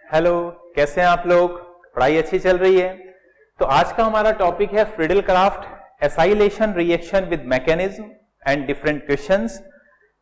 Hello, कैसे हैं आप लोग? पढ़ाई अच्छी चल रही है? तो आज का हमारा टॉपिक है Friedel-Crafts acylation reaction with mechanism and different questions.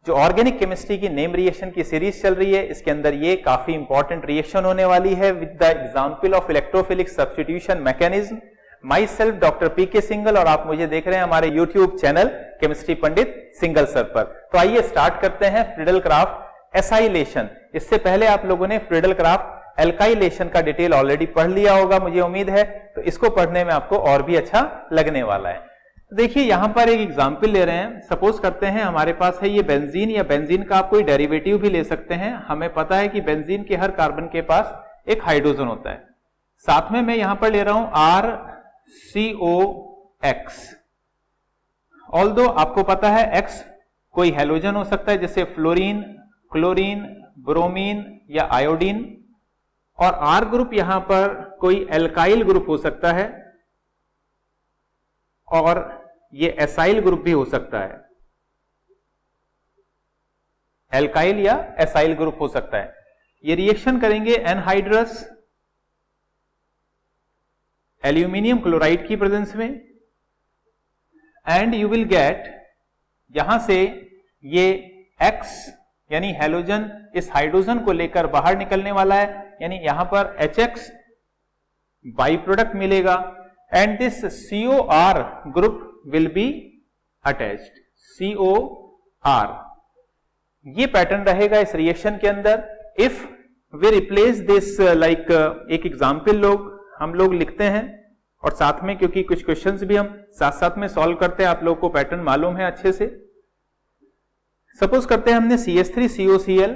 जो ऑर्गेनिक केमिस्ट्री की नेम रिएक्शन की सीरीज चल रही है, इसके अंदर ये काफी इंपॉर्टेंट रिएक्शन होने वाली है with the example of electrophilic substitution mechanism. My self doctor PK Singhal, और आप मुझे देख रहे हैं हमारे YouTube channel chemistry Pandit Singhal sir पर। तो आइए स्टार्ट करते हैं फ्रीडल-क्राफ्ट एसाइलेशन। इससे पहले आप लोगों ने फ्रीडल-क्राफ्ट एल्काइलेशन का डिटेल ऑलरेडी पढ़ लिया होगा, मुझे उम्मीद है, तो इसको पढ़ने में आपको और भी अच्छा लगने वाला है। देखिए यहां पर एक एग्जांपल ले रहे हैं। सपोज करते हैं हमारे पास है ये बेंजीन, या बेंजीन का आप कोई डेरिवेटिव भी ले सकते हैं। हमें पता है कि बेंजीन के हर कार्बन के पास एक हाइड्रोजन होता है। साथ में मैं यहां पर ले रहा हूं RCOX। ऑल्दो आपको पता है X कोई हैलोजन हो सकता है, जैसे फ्लोरीन, क्लोरीन, ब्रोमीन या आयोडीन, और R ग्रुप यहां पर कोई एल्काइल ग्रुप हो सकता है, और ये एसाइल ग्रुप भी हो सकता है। एल्काइल या एसाइल ग्रुप हो सकता है। ये रिएक्शन करेंगे एनहाइड्रस एल्यूमिनियम क्लोराइड की प्रेजेंस में, एंड यू विल गेट, यहां से ये X यानी हैलोजन इस हाइड्रोजन को लेकर बाहर निकलने वाला है, यानी यहां पर HX बाई प्रोडक्ट मिलेगा, and this COR group will be attached. COR ये पैटर्न रहेगा इस रिएक्शन के अंदर। If we replace this like एक एग्जाम्पल हम लोग लिखते हैं, और साथ में क्योंकि कुछ क्वेश्चंस भी हम साथ साथ में सॉल्व करते हैं, आप लोगों को पैटर्न मालूम है अच्छे से। सपोज करते हैं हमने CH3COCl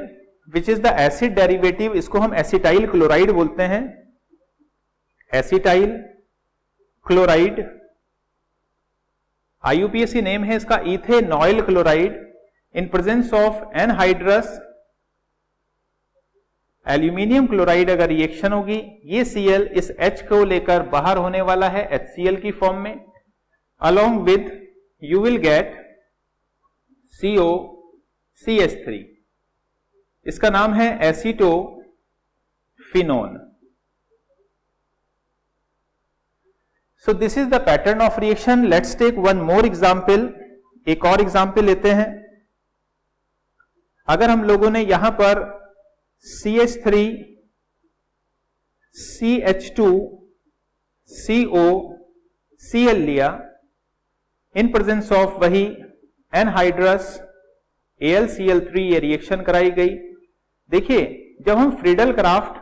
which is the acid derivative, इसको हम एसिटाइल क्लोराइड बोलते हैं। एसिटाइल क्लोराइड, IUPAC नेम है इसका ethanoyl chloride, in presence of anhydrous aluminium chloride अगर रिएक्शन होगी, ये Cl इस H को लेकर बाहर होने वाला है HCl की फॉर्म में, along with you will get COCH3। इसका नाम है acetophenone. So this is the pattern of reaction. Let's take one more example. एक और एग्जाम्पल लेते हैं। अगर हम लोगों ने यहां पर CH3 CH2COCl लिया, इन प्रेजेंस ऑफ वही एनहाइड्रस AlCl3, ये रिएक्शन कराई गई। देखिए जब हम फ्रीडल-क्राफ्ट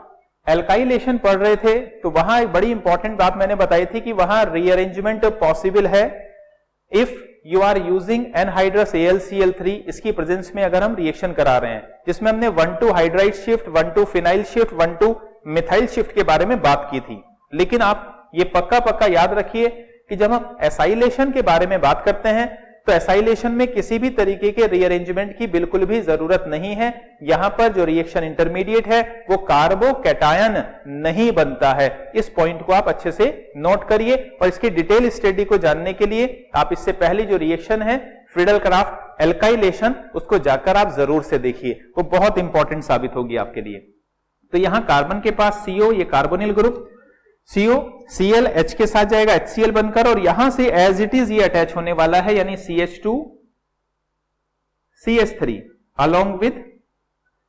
एल्काइलेशन पढ़ रहे थे तो वहां एक बड़ी इंपॉर्टेंट बात मैंने बताई थी कि वहां रीअरेंजमेंट पॉसिबल है if you are using anhydrous AlCl3, इसकी प्रेजेंस में अगर हम रिएक्शन करा रहे हैं, जिसमें हमने 1,2 hydride shift, 1,2 phenyl shift, 1,2 methyl shift के बारे में बात की थी। लेकिन आप ये पक्का याद रखिए कि जब हम एसाइलेशन के बारे में बात करते हैं तो एसाइलेशन में किसी भी तरीके के रीअरेंजमेंट की बिल्कुल भी जरूरत नहीं है। यहां पर जो रिएक्शन इंटरमीडिएट है वो कार्बोकैटायन नहीं बनता है। इस पॉइंट को आप अच्छे से नोट करिए, और इसकी डिटेल स्टडी को जानने के लिए आप इससे पहले जो रिएक्शन है फ्रीडल-क्राफ्ट एल्काइलेशन, उसको जाकर आप जरूर से देखिए, वो बहुत इंपॉर्टेंट साबित होगी आपके लिए। तो यहां कार्बन के पास CO, ये कार्बोनिल ग्रुप, COCl H के साथ जाएगा HCl बनकर, और यहां से एज इट इज ये अटैच होने वाला है, यानी CH2CH3 अलोंग विद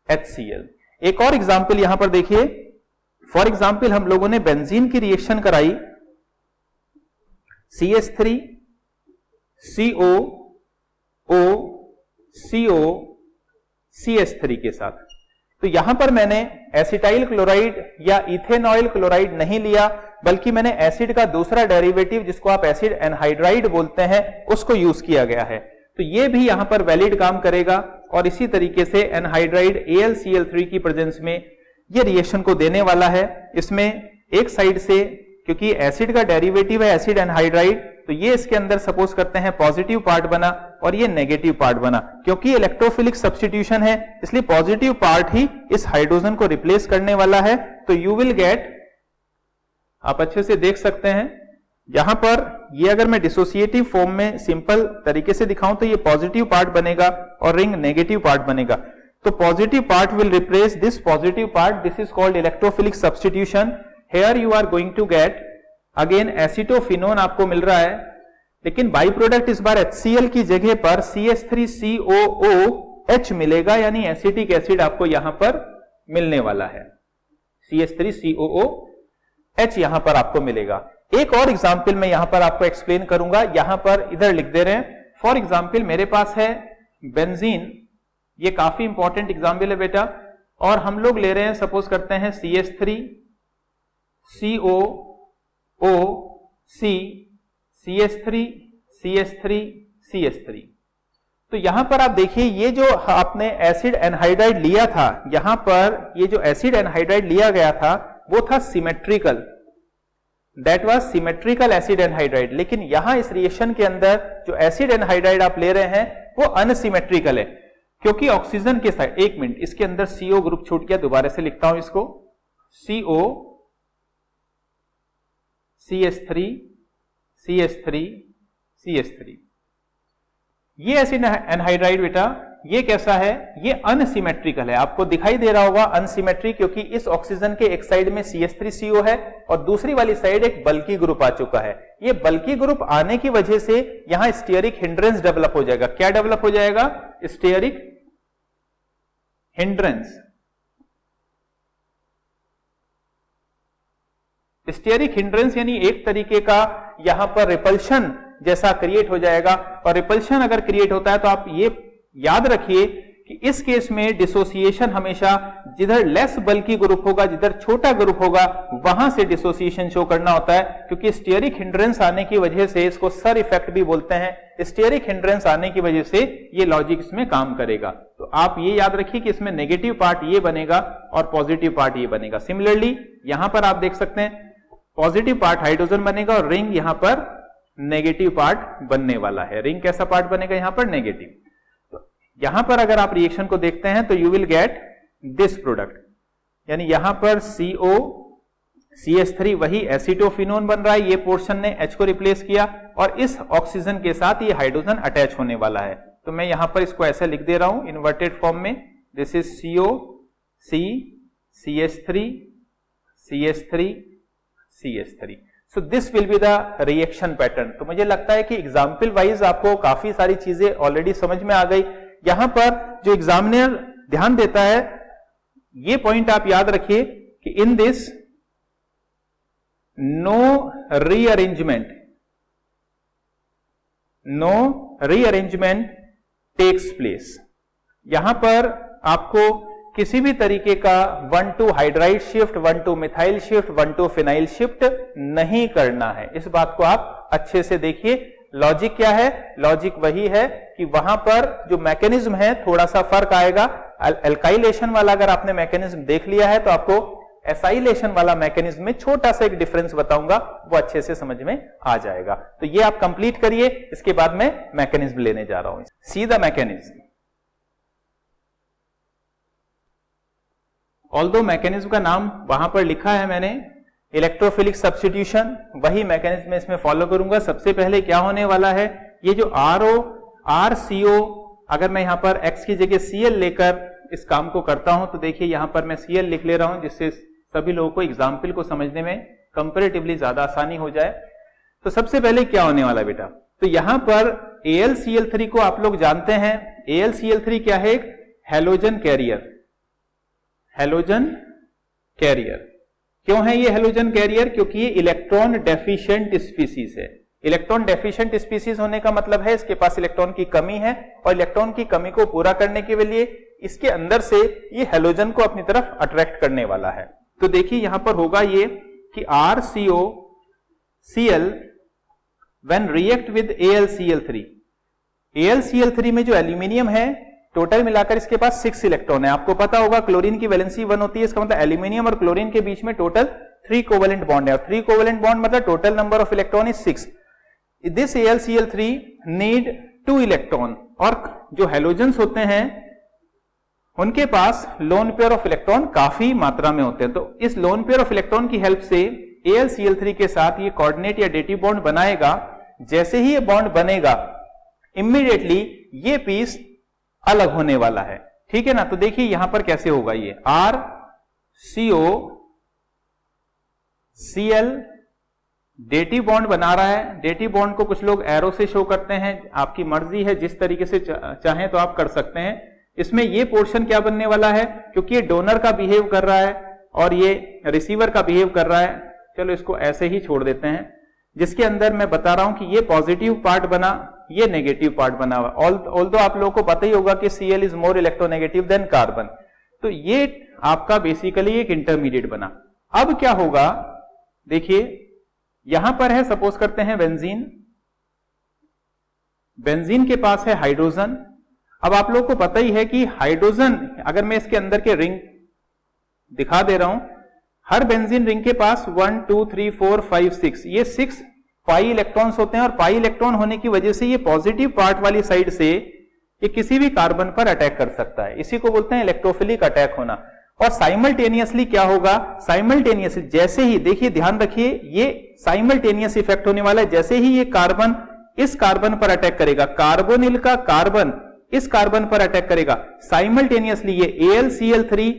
HCl। एक और एग्जांपल यहां पर देखिए। फॉर एग्जांपल हम लोगों ने बेंजीन की रिएक्शन कराई CH3COOCOCH3 के साथ। तो यहां पर मैंने एसिटाइल क्लोराइड या इथेनॉइल क्लोराइड नहीं लिया, बल्कि मैंने एसिड का दूसरा डेरिवेटिव, जिसको आप एसिड एनहाइड्राइड बोलते हैं, उसको यूज किया गया है। तो ये भी यहां पर वैलिड काम करेगा, और इसी तरीके से एनहाइड्राइड AlCl3 की प्रेजेंस में ये रिएक्शन को देने वाला है। इसमें एक साइड से, क्योंकि एसिड का डेरिवेटिव है एसिड एनहाइड्राइड, तो ये इसके अंदर सपोज करते हैं पॉजिटिव पार्ट बना, और ये नेगेटिव पार्ट बना। क्योंकि इलेक्ट्रोफिलिक सब्स्टिट्यूशन है, इसलिए पॉजिटिव पार्ट ही इस हाइड्रोजन को रिप्लेस करने वाला है। तो यू विल गेट, आप अच्छे से देख सकते हैं यहां पर, ये अगर मैं डिसोसिएटिव फॉर्म में सिंपल तरीके से दिखाऊं तो ये पॉजिटिव पार्ट बनेगा और रिंग नेगेटिव पार्ट बनेगा। तो positive part will replace this positive part, this is called electrophilic substitution. Here you are going to get again acetophenone आपको मिल रहा है, लेकिन बाई प्रोडक्ट इस बार HCl की जगह पर CH3COOH मिलेगा, यानी एसिटिक एसिड आपको यहां पर मिलने वाला है। CH3COOH यहां पर आपको मिलेगा। एक और एग्जाम्पल मैं यहां पर आपको एक्सप्लेन करूंगा, यहां पर इधर लिख दे रहे हैं। फॉर एग्जाम्पल मेरे पास है बेंजीन, ये काफी इंपॉर्टेंट एग्जाम्पल है बेटा, और हम लोग ले रहे हैं, सपोज करते हैं CH3COOC CH3CH3CH3। तो यहां पर आप देखिए ये जो आपने एसिड एनहाइड्राइड लिया था, यहां पर ये जो एसिड एनहाइड्राइड लिया गया था वो था symmetrical, that was symmetrical acid anhydride. लेकिन यहां इस रिएक्शन के अंदर जो एसिड एनहाइड्राइड आप ले रहे हैं वो अनसिमेट्रिकल है, क्योंकि ऑक्सीजन के साथ, एक मिनट, इसके अंदर CO ग्रुप छूट गया, दोबारा से लिखता हूं इसको, CO CH3 CH3 CH3। ये एसिड एनहाइड्राइड बेटा ये कैसा है, ये अनसिमेट्रिकल है। आपको दिखाई दे रहा होगा अनसिमेट्रिक, क्योंकि इस ऑक्सीजन के एक साइड में CH3CO है और दूसरी वाली साइड एक बल्की ग्रुप आ चुका है। ये बल्की ग्रुप आने की वजह से यहां स्टीयरिक हिंड्रेंस डेवलप हो जाएगा। क्या डेवलप हो जाएगा? Stearic hindrance. स्टीयरिक हिंड्रेंस यानी एक तरीके का यहां पर रिपल्शन जैसा क्रिएट हो जाएगा, और रिपल्शन अगर क्रिएट होता है तो आप ये याद रखिए कि इस केस में डिसोसिएशन हमेशा जिधर लेस बल्की ग्रुप होगा, जिधर छोटा ग्रुप होगा, वहां से डिसोसिएशन शो करना होता है, क्योंकि स्टीयरिक हिंड्रेंस आने की वजह से, इसको सर इफेक्ट भी बोलते हैं, स्टीयरिक हिंड्रेंस आने की वजह से ये लॉजिक इसमें काम करेगा। तो आप ये याद रखिए कि इसमें नेगेटिव पार्ट ये बनेगा और पॉजिटिव पार्ट ये बनेगा। सिमिलरली यहां पर आप देख सकते हैं पॉजिटिव पार्ट हाइड्रोजन बनेगा और रिंग यहां पर नेगेटिव पार्ट बनने वाला है। रिंग कैसा पार्ट बनेगा? यहां पर नेगेटिव। तो यहां पर अगर आप रिएक्शन को देखते हैं तो you will get this product, यानी यहां पर CO CH3 वही एसिटोफिनोन बन रहा है, ये पोर्शन ने H को रिप्लेस किया और इस ऑक्सीजन के साथ ये हाइड्रोजन अटैच होने वाला है। तो मैं यहां पर इसको ऐसे लिख दे रहा हूं इन्वर्टेड फॉर्म में, this is CO C CH3 CH3 CH3। So this will be the reaction pattern। तो मुझे लगता है कि एग्जाम्पल वाइज आपको काफी सारी चीजें ऑलरेडी समझ में आ गई। यहां पर जो एग्जामिनर ध्यान देता है, ये पॉइंट आप याद रखिए कि in this no rearrangement takes place. यहां पर आपको किसी भी तरीके का 1 to hydride shift, 1 to methyl shift, 1 to phenyl shift नहीं करना है। इस बात को आप अच्छे से देखिए। लॉजिक क्या है? लॉजिक वही है कि वहां पर जो मैकेनिज्म है थोड़ा सा फर्क आएगा। एल्काइलेशन वाला अगर आपने मैकेनिज्म देख लिया है तो आपको एसाइलेशन वाला मैकेनिज्म में छोटा सा एक डिफरेंस बताऊंगा, वो अच्छे से समझ में आ जाएगा। तो ये आप कंप्लीट करिए, इसके बाद मैं मैकेनिज्म लेने जा रहा हूं। See the mechanism. Although mechanism का नाम वहां पर लिखा है मैंने, इलेक्ट्रोफिलिक सब्स्टिट्यूशन, वही मैकेनिज्म इसमें फॉलो करूंगा। सबसे पहले क्या होने वाला है, ये जो RCO, अगर मैं यहां पर X की जगह Cl लेकर इस काम को करता हूं तो देखिए यहां पर मैं Cl लिख ले रहा हूं, जिससे सभी लोगों को एग्जाम्पल को समझने में कंपैरेटिवली ज्यादा आसानी हो जाए। तो सबसे पहले क्या होने वाला बेटा, तो यहां पर AlCl3 को आप लोग जानते हैं। AlCl3 क्या है? एक हैलोजन कैरियर। हैलोजन कैरियर क्यों है ये हैलोजन कैरियर? क्योंकि ये इलेक्ट्रॉन डेफिशिएंट स्पीसीज है। इलेक्ट्रॉन डेफिशिएंट स्पीसीज होने का मतलब है इसके पास इलेक्ट्रॉन की कमी है, और इलेक्ट्रॉन की कमी को पूरा करने के लिए इसके अंदर से ये हैलोजन को अपनी तरफ अट्रैक्ट करने वाला है। तो देखिए यहां पर होगा ये कि RCOCl when react with AlCl3, AlCl3 में जो एल्यूमिनियम है टोटल मिलाकर इसके पास 6 इलेक्ट्रॉन है। आपको पता होगा क्लोरीन की वैलेंसी 1 होती है, इसका मतलब एल्यूमिनियम और क्लोरीन के बीच में टोटल 3 कोवेलेंट बॉन्ड है, और 3 कोवेलेंट बॉन्ड मतलब total number of electron is 6। This AlCl3 need 2 electron, और जो हैलोजेंस होते हैं उनके पास लोन पेयर ऑफ इलेक्ट्रॉन काफी मात्रा में होते हैं। तो इस लोन पेयर ऑफ इलेक्ट्रॉन की हेल्प से AlCl3 के साथ ये कोऑर्डिनेट या डेटिव बॉन्ड बनाएगा। जैसे ही ये बॉन्ड बनेगा इमीडिएटली ये पीस अलग होने वाला है। ठीक है ना। तो देखिए यहां पर कैसे होगा, ये RCO Cl डेटिव बॉन्ड बना रहा है। डेटिव बॉन्ड को कुछ लोग एरो से शो करते हैं, आपकी मर्जी है, जिस तरीके से चाहें तो आप कर सकते हैं। इसमें ये पोर्शन क्या बनने वाला है, क्योंकि ये डोनर का बिहेव कर रहा है और ये रिसीवर का बिहेव कर रहा है, चलो इसको ऐसे ही छोड़ देते हैं, जिसके अंदर मैं बता रहा हूं कि ये पॉजिटिव पार्ट बना, ये नेगेटिव पार्ट बना हुआ। ऑल्दो आप लोगों को पता ही होगा कि Cl is more electronegative than carbon. तो ये आपका बेसिकली एक इंटरमीडिएट बना। अब क्या होगा, देखिए यहां पर है, सपोज करते हैं बेंजीन, बेंजीन के पास है हाइड्रोजन। अब आप लोगों को पता ही है कि हाइड्रोजन, अगर मैं इसके अंदर के रिंग दिखा दे रहा हूं, हर बेंजीन रिंग के पास 1 2 3 4 5 6 ये 6 पाई इलेक्ट्रॉन्स होते हैं, और पाई इलेक्ट्रॉन होने की वजह से ये पॉजिटिव पार्ट वाली साइड से ये किसी भी कार्बन पर अटैक कर सकता है। इसी को बोलते हैं इलेक्ट्रोफिलिक अटैक होना। और साइमल्टेनियसली क्या होगा, साइमल्टेनियसली जैसे ही, देखिए ध्यान रखिए, ये साइमल्टेनियस इफेक्ट होने वाला है। जैसे ही ये कार्बन इस कार्बन पर अटैक करेगा, कार्बोनिल का कार्बन इस कार्बन पर अटैक करेगा, साइमल्टेनियसली ये AlCl3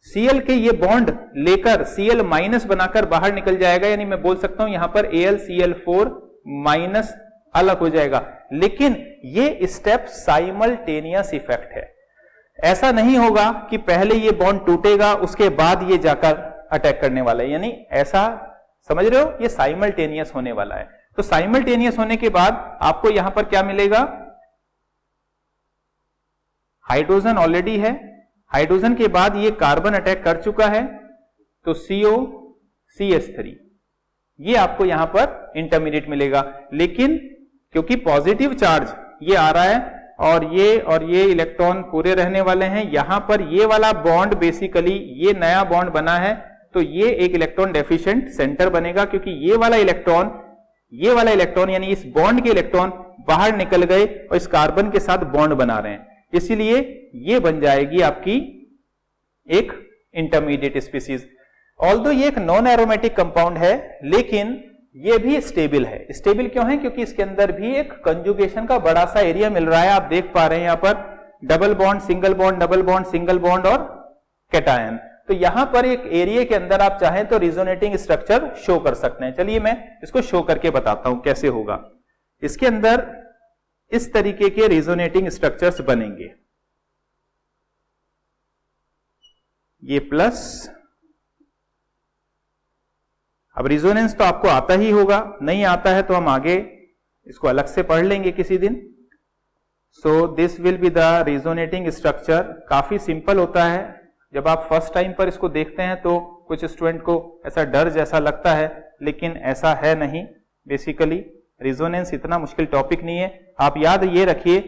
Cl के ये बॉन्ड लेकर Cl माइनस बनाकर बाहर निकल जाएगा। यानी मैं बोल सकता हूं यहां पर AlCl4 माइनस अलग हो जाएगा। लेकिन ये स्टेप साइमल्टेनियस इफेक्ट है। ऐसा नहीं होगा कि पहले ये बॉन्ड टूटेगा उसके बाद ये जाकर अटैक करने वाला है, यानी ऐसा समझ रहे हो, ये साइमल्टेनियस होने वाला है। तो साइमल्टेनियस होने के बाद आपको यहां पर क्या मिलेगा, हाइड्रोजन ऑलरेडी है, हाइड्रोजन के बाद ये कार्बन अटैक कर चुका है, तो COCH3 ये आपको यहां पर इंटरमीडिएट मिलेगा। लेकिन क्योंकि पॉजिटिव चार्ज ये आ रहा है और ये इलेक्ट्रॉन पूरे रहने वाले हैं, यहां पर ये वाला बॉन्ड बेसिकली ये नया बॉन्ड बना है, तो ये एक इलेक्ट्रॉन डेफिशिएंट सेंटर बनेगा, क्योंकि ये वाला इलेक्ट्रॉन यानी इस बॉन्ड के इलेक्ट्रॉन बाहर निकल गए और इस कार्बन के साथ बॉन्ड बना रहे हैं, इसीलिए ये बन जाएगी आपकी एक इंटरमीडिएट स्पीसीज। ऑल्दो ये एक नॉन एरोमेटिक कंपाउंड है, लेकिन ये भी स्टेबल है। स्टेबल क्यों है, क्योंकि इसके अंदर भी एक कंजुगेशन का बड़ा सा एरिया मिल रहा है। आप देख पा रहे हैं यहां पर double bond, single bond, double bond, single bond और कैटायन। तो यहां पर एक एरिया के अंदर आप चाहें तो रिजोनेटिंग स्ट्रक्चर शो कर सकते हैं। चलिए मैं इसको शो करके बताता हूं कैसे होगा। इसके अंदर इस तरीके के रिजोनेटिंग स्ट्रक्चर्स बनेंगे, ये प्लस। अब रिजोनेंस तो आपको आता ही होगा, नहीं आता है तो हम आगे इसको अलग से पढ़ लेंगे किसी दिन। So this will be the resonating structure. काफी सिंपल होता है, जब आप फर्स्ट टाइम पर इसको देखते हैं तो कुछ स्टूडेंट को ऐसा डर जैसा लगता है, लेकिन ऐसा है नहीं। बेसिकली रिजोनेंस इतना मुश्किल टॉपिक नहीं है। आप याद ये रखिए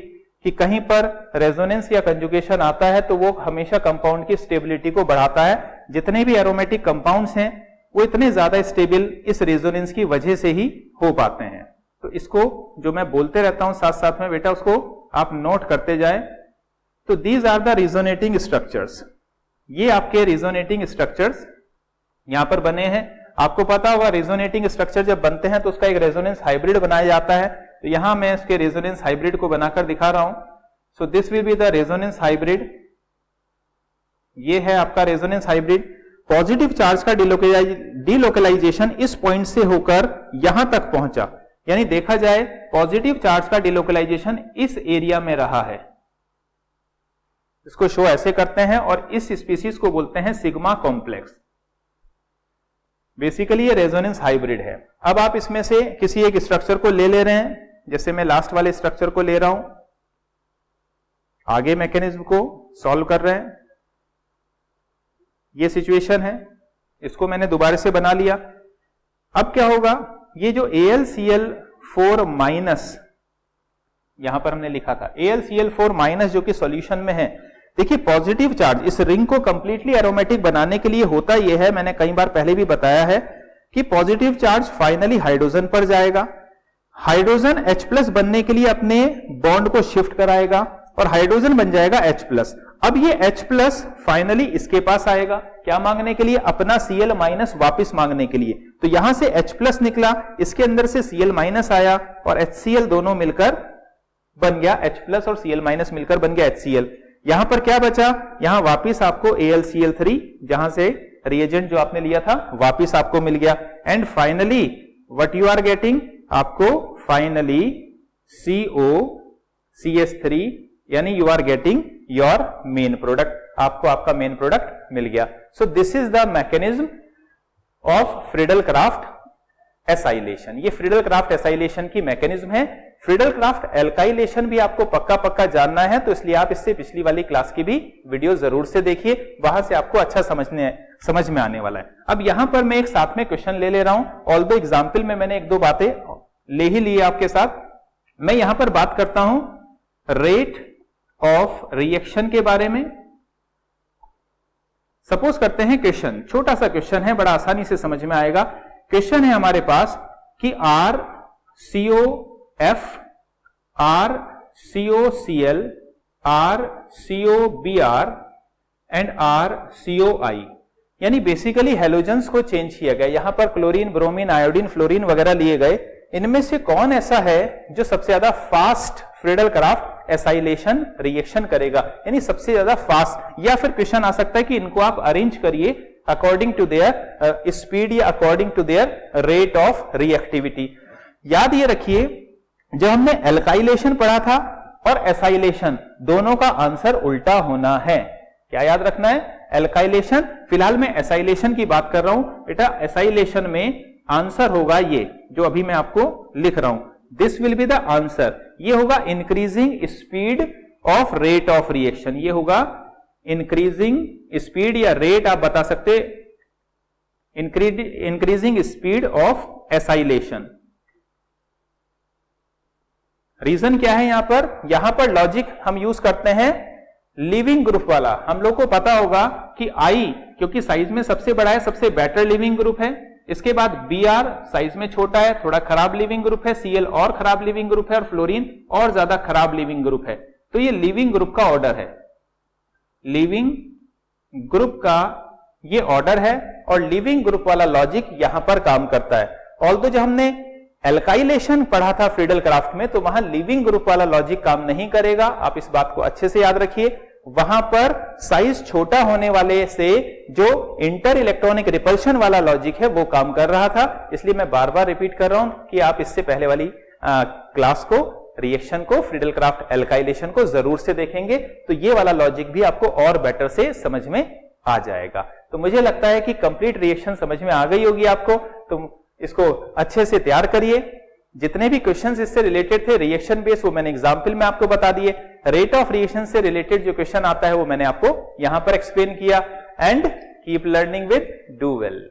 कि कहीं पर रेजोनेंस या कंजुगेशन आता है तो वो हमेशा कंपाउंड की स्टेबिलिटी को बढ़ाता है। जितने भी एरोमेटिक कंपाउंड्स हैं वो इतने ज्यादा स्टेबल इस रेजोनेंस की वजह से ही हो पाते हैं। तो इसको जो मैं बोलते रहता हूं साथ साथ में बेटा, उसको आप नोट करते जाएं। तो these are the resonating structures. ये आपके रिजोनेटिंग स्ट्रक्चर्स यहां पर बने हैं। आपको पता होगा रेजोनेटिंग स्ट्रक्चर जब बनते हैं तो उसका एक रेजोनेंस हाइब्रिड बनाया जाता है। तो यहां मैं इसके रेजोनेंस हाइब्रिड को बनाकर दिखा रहा हूं। So this will be the resonance hybrid. ये है आपका रेजोनेंस हाइब्रिड। पॉजिटिव चार्ज का डिलोकलाइजेशन इस पॉइंट से होकर यहां तक पहुंचा, यानी देखा जाए पॉजिटिव चार्ज का डिलोकलाइजेशन इस एरिया में रहा है। इसको शो ऐसे करते हैं और इस स्पीसीज को बोलते हैं सिग्मा कॉम्प्लेक्स। बेसिकली ये रेजोनेंस हाइब्रिड है। अब आप इसमें से किसी एक स्ट्रक्चर को ले रहे हैं, जैसे मैं लास्ट वाले स्ट्रक्चर को ले रहा हूं, आगे मैकेनिज्म को सॉल्व कर रहे हैं। ये सिचुएशन है, इसको मैंने दोबारा से बना लिया। अब क्या होगा, ये जो AlCl4 माइनस यहां पर हमने लिखा था, AlCl4 माइनस जो कि सॉल्यूशन में है, देखिए पॉजिटिव चार्ज इस रिंग को कंप्लीटली एरोमेटिक बनाने के लिए होता यह है, मैंने कई बार पहले भी बताया है कि पॉजिटिव चार्ज फाइनली हाइड्रोजन पर जाएगा। हाइड्रोजन H+ बनने के लिए अपने बॉन्ड को शिफ्ट कराएगा और हाइड्रोजन बन जाएगा H+। अब ये H+ फाइनली इसके पास आएगा, क्या मांगने के लिए, अपना Cl- वापस मांगने के लिए। तो यहां से H+ निकला, इसके अंदर से Cl- आया और HCl दोनों मिलकर बन गया H+ और Cl- मिलकर बन गया HCl। यहां पर क्या बचा, यहां वापिस आपको AlCl3 जहां से रिएजेंट जो आपने लिया था वापिस आपको मिल गया। And finally what you are getting, आपको फाइनली COCH3 यानी you are getting your main product, आपको आपका मेन प्रोडक्ट मिल गया। So this is the mechanism of Friedel Crafts acylation. ये फ्रीडल-क्राफ्ट एसाइलेशन की मैकेनिज्म है। फ्रीडल-क्राफ्ट एल्काइलेशन भी आपको पक्का पक्का जानना है, तो इसलिए आप इससे पिछली वाली क्लास की भी वीडियो जरूर से देखिए, वहां से आपको अच्छा समझ में आने वाला है। अब यहां पर मैं एक साथ में क्वेश्चन ले रहा हूं, ऑल्दो एग्जाम्पल में मैंने एक दो बातें ले ही ली आपके साथ। मैं यहां पर बात करता हूं रेट ऑफ रिएक्शन के बारे में। सपोज करते हैं क्वेश्चन, छोटा सा क्वेश्चन है, बड़ा आसानी से समझ में आएगा। क्वेश्चन है हमारे पास कि RCOF, RCOCl, RCOBr and RCOI, यानी बेसिकली हेलोजेंस को चेंज किया गया। यहां पर क्लोरीन, ब्रोमीन, आयोडीन, फ्लोरीन वगैरह लिए गए। इनमें से कौन ऐसा है जो सबसे ज्यादा फास्ट फ्रीडल-क्राफ्ट एसाइलेशन रिएक्शन करेगा, यानी सबसे ज्यादा फास्ट। या फिर क्वेश्चन आ सकता है कि इनको आप अरेंज करिए अकॉर्डिंग टू देयर स्पीड या according to their rate of reactivity. याद ये रखिए, जब हमने एल्काइलेशन पढ़ा था और एसाइलेशन, दोनों का आंसर उल्टा होना है। क्या याद रखना है, एल्काइलेशन, फिलहाल मैं एसाइलेशन की बात कर रहा हूं बेटा। एसाइलेशन में आंसर होगा ये जो अभी मैं आपको लिख रहा हूं, this will be the answer. ये होगा increasing speed of rate of reaction, ये होगा इंक्रीजिंग स्पीड या रेट आप बता सकते, increasing speed of acylation. Reason क्या है यहां पर लॉजिक हम यूज करते हैं लिविंग ग्रुप वाला। हम लोग को पता होगा कि I क्योंकि साइज में सबसे बड़ा है, सबसे बेटर लिविंग ग्रुप है। इसके बाद Br साइज में छोटा है, थोड़ा खराब लिविंग ग्रुप है, Cl और खराब लिविंग ग्रुप है, और फ्लोरीन और ज्यादा खराब लिविंग ग्रुप है। तो ये लिविंग ग्रुप का ऑर्डर है, लिविंग ग्रुप का ये ऑर्डर है, और लिविंग ग्रुप वाला लॉजिक यहां पर काम करता है। ऑल्दो जब हमने एल्काइलेशन पढ़ा था फ्रीडल-क्राफ्ट में, तो वहां लिविंग ग्रुप वाला लॉजिक काम नहीं करेगा, आप इस बात को अच्छे से याद रखिए। वहां पर साइज छोटा होने वाले से जो इंटर इलेक्ट्रॉनिक रिपल्शन वाला लॉजिक है वो काम कर रहा था। इसलिए मैं बार बार रिपीट कर रहा हूं कि आप इससे पहले वाली क्लास को, रिएक्शन को, फ्रीडल-क्राफ्ट एल्काइलेशन को जरूर से देखेंगे, तो ये वाला लॉजिक भी आपको और बेटर से समझ में आ जाएगा। तो मुझे लगता है कि कंप्लीट रिएक्शन समझ में आ गई होगी आपको, तो इसको अच्छे से तैयार करिए। जितने भी क्वेश्चंस इससे रिलेटेड थे रिएक्शन बेस, वो मैंने एग्जाम्पल में आपको बता दिए। रेट ऑफ रिएक्शन से रिलेटेड जो क्वेश्चन आता है वो मैंने आपको यहां पर एक्सप्लेन किया। And keep learning with do well.